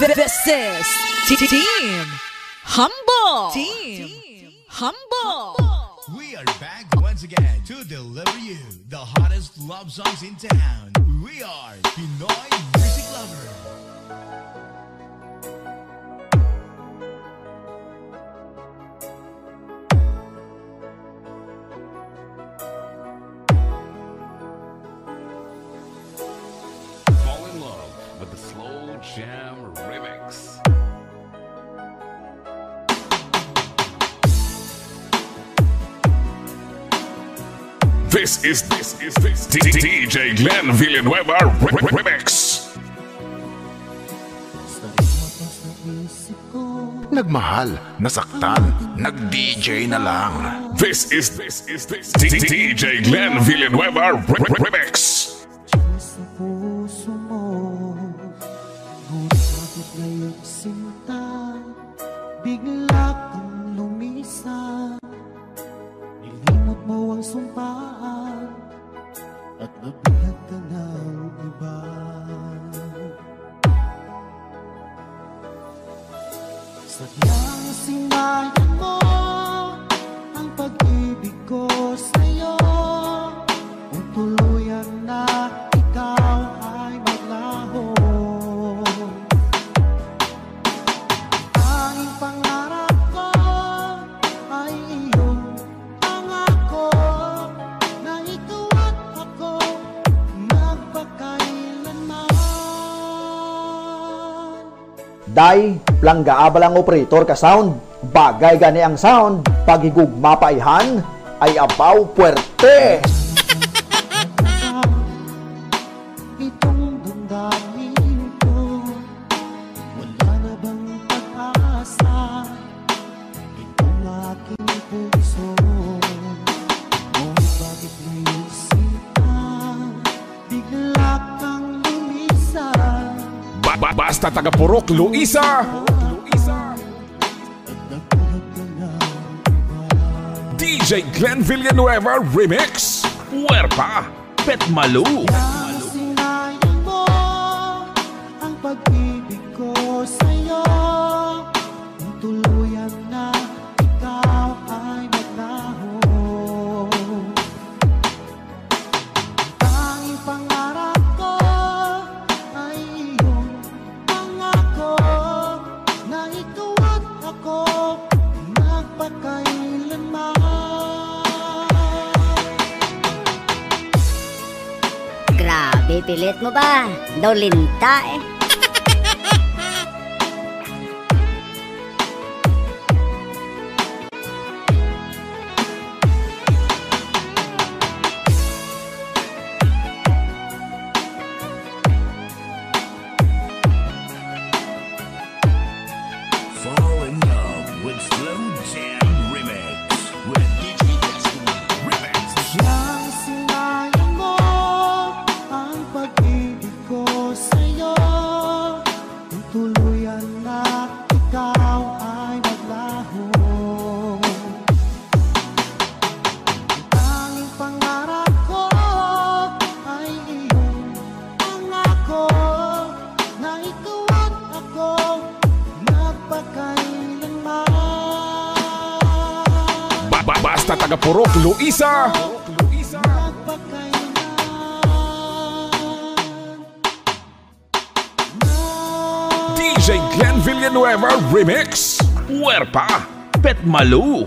This is Team Humble. We are back once again to deliver you the hottest love songs in town. We are Pinoy Music Lover. Fall in love with the Slow Jam Remix. This is DJ Glenn Villanueva Remix. Nagmahal, nasaktan, nag-DJ na lang. This is DJ Glenn Villanueva Remix. Sa puso mo, ngunit bakit ngayong sinta, bigla kang lumisan. Nilimot mo ang sumpaan, at nabihag ka ng iba. Sadyang sinayan mo ang pag-ibig ko sa'yo, kung tuluyan na ikaw ay maglaho. Tanging pangarap ko ay iyong pangako, na ikaw at ako magpakailanman. Day, langga abalang operator ka sound. Bagay gani ang sound. Pagigugma paihan ay abaw puwerte. Itong damdamin ko, wala na bang pag-asa? Itong aking puso, ngunit bakit ngayon sinta, bigla kang lumisan. Basta taga Purok, Luisa. DJ Glenn Villanueva Remix. Huerpa, Petmalu. Sinayang mo ang pag-ibig ko sa'yo, kung tuluyan na ikaw ay maglaho. Tanging pangarap ko ay iyong pangako, na ikaw at ako magpakailanman. Grabe, pilit mo ba? Daw linta eh. Fall in love with Slow Jam Remix with DJ Destiny Remix. Yang sinayang mo ang pag-ibig ko sa'yo, kung tuluyan na ikaw ay maglaho. Tanging pangarap ko ay iyong pangako, na ikaw at ako magpakailanman. Basta taga Purok, Luisa. DJ Glenn Villanueva Remix. Huerpa, Petmalu.